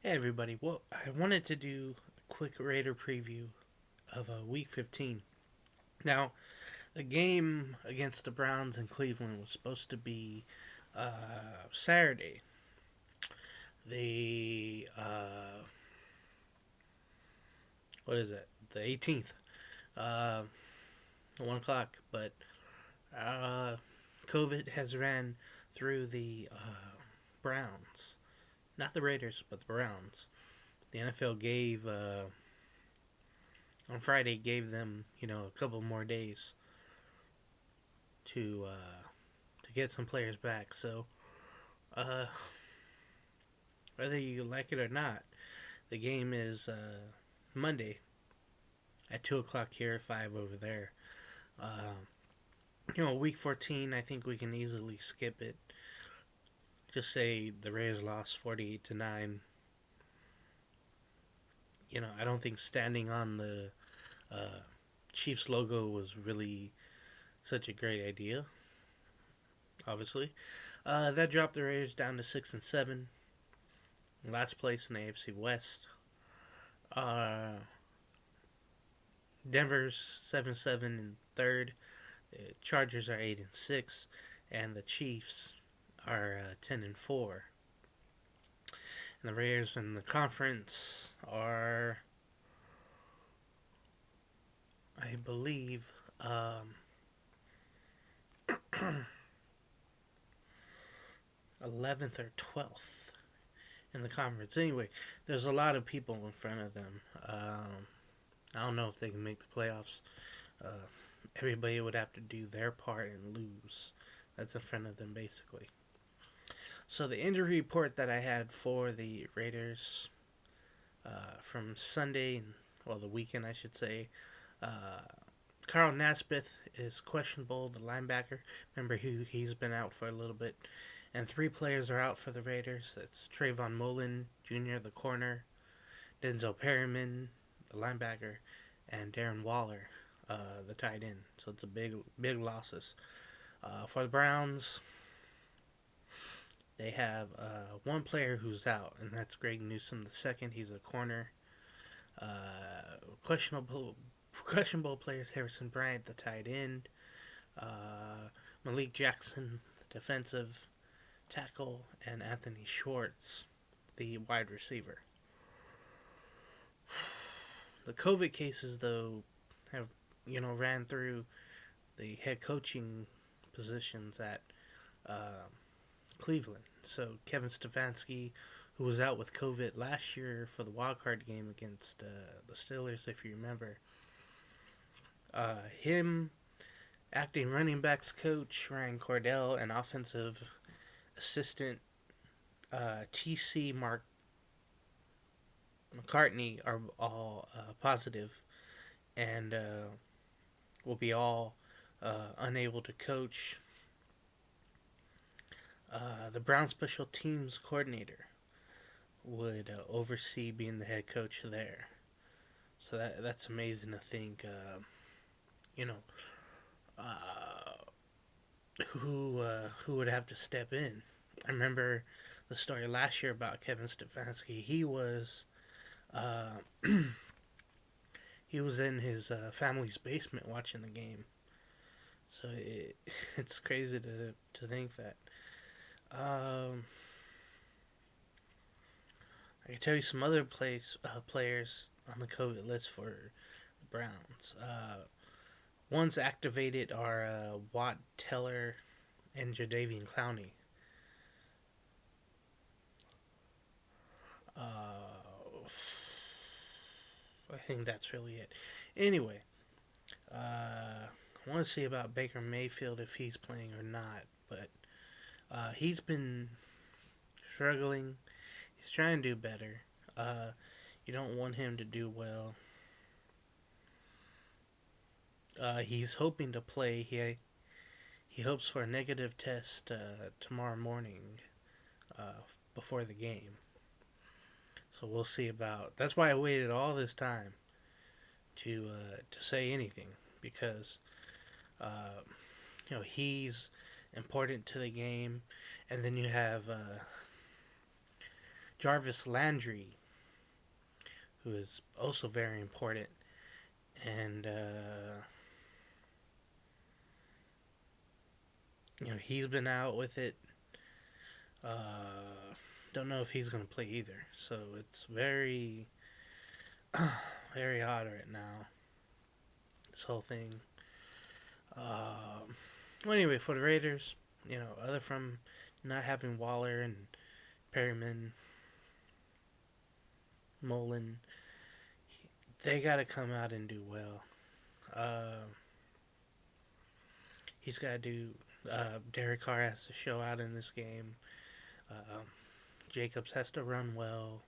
Hey everybody, well, I wanted to do a quick Raider preview of Week 15. Now, the game against the Browns in Cleveland was supposed to be Saturday. The, what is it? The 18th, uh, 1 o'clock. But uh, COVID has ran through the Browns. Not the Raiders, but the Browns. The NFL on Friday, gave them, a couple more days to get some players back. So, uh, whether you like it or not, the game is Monday at 2 o'clock here, 5 over there. Uh, Week 14, I think we can easily skip it. Just say the Rays lost 48-9. I don't think standing on the uh, Chiefs logo was really such a great idea. Obviously, that dropped the Raiders down to 6-7, last place in the AFC West. Uh, Denver's 7-7 in third. The Chargers are 8-6, and the Chiefs are 10-4. And the Raiders in the conference are, I believe, 11th or 12th in the conference. Anyway, there's a lot of people in front of them. I don't know if they can make the playoffs. Uh, Everybody would have to do their part and lose. That's in front of them, basically. So the injury report that I had for the Raiders from Sunday, well, the weekend, I should say. Uh, Carl Naspeth is questionable, the linebacker. Remember, he's been out for a little bit. And three players are out for the Raiders. That's Trayvon Mullen Jr., the corner, Denzel Perryman, the linebacker, and Darren Waller, the tight end. So it's a big losses. For the Browns, they have one player who's out, and that's Greg Newsome the second. He's a corner. Questionable players: Harrison Bryant, the tight end, Malik Jackson, the defensive tackle, and Anthony Schwartz, the wide receiver. The COVID cases, though, have ran through the head coaching positions at Cleveland. So Kevin Stefanski, who was out with COVID last year for the wild card game against the Steelers, if you remember, him, acting running backs coach Ryan Cordell, and offensive assistant TC Mark McCartney are all positive and will be all unable to coach. The Brown special teams coordinator would oversee being the head coach there. So that's amazing to think. You know, uh, who would have to step in? I remember the story last year about Kevin Stefanski. Uh, he was in his family's basement watching the game. So it's crazy to think that. Um, I can tell you some other players on the COVID list for the Browns. Ones activated are Watt Teller and Jadavian Clowney. I think that's really it. Anyway, I want to see about Baker Mayfield if he's playing or not, but he's been struggling. He's trying to do better. You don't want him to do well. He's hoping to play. He hopes for a negative test tomorrow morning before the game. So we'll see about. That's why I waited all this time to say anything because uh, he's important to the game, and then you have Jarvis Landry, who is also very important. And, he's been out with it. Don't know if he's going to play either. So it's very, very odd right now. This whole thing. Well, anyway, for the Raiders, other from not having Waller and Perryman, Mullen, they got to come out and do well. He's got to do. Derek Carr has to show out in this game. Jacobs has to run well.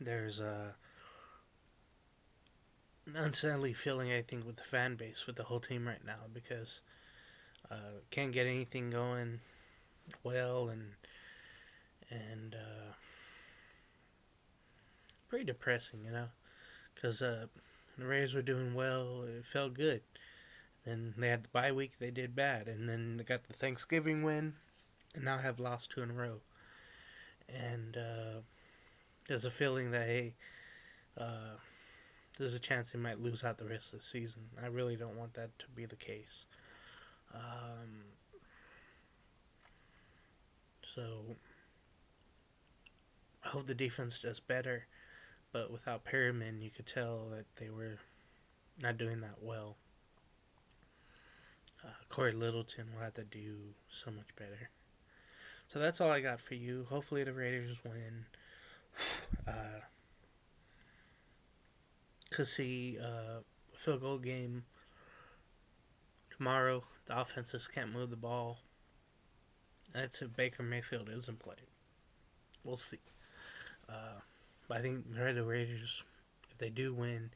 There's an unsettling feeling, I think, with the fan base, with the whole team right now, because can't get anything going well, and pretty depressing, because the Rays were doing well, it felt good. Then they had the bye week, they did bad, and then they got the Thanksgiving win, and now have lost 2 in a row. And there's a feeling that, hey, there's a chance they might lose out the rest of the season. I really don't want that to be the case. So I hope the defense does better, but without Perryman, you could tell that they were not doing that well. Corey Littleton will have to do so much better. So that's all I got for you. Hopefully the Raiders win. Could see a field goal game tomorrow. The offenses can't move the ball. That's if Baker Mayfield isn't played. We'll see. But I think the Raiders, if they do win,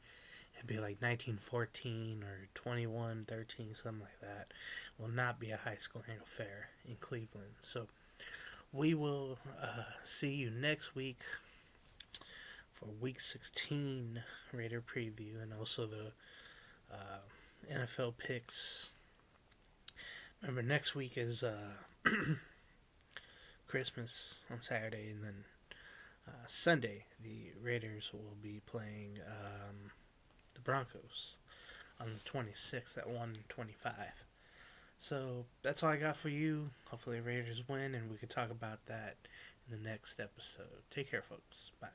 it'd be like 19-14 or 21-13, something like that. Will not be a high-scoring affair in Cleveland. So we will see you next week for Week 16 Raider preview, and also the NFL picks. Remember, next week is Christmas on Saturday, and then Sunday the Raiders will be playing the Broncos on the 26th at 1:25. So that's all I got for you. Hopefully the Raiders win, and we can talk about that in the next episode. Take care, folks. Bye.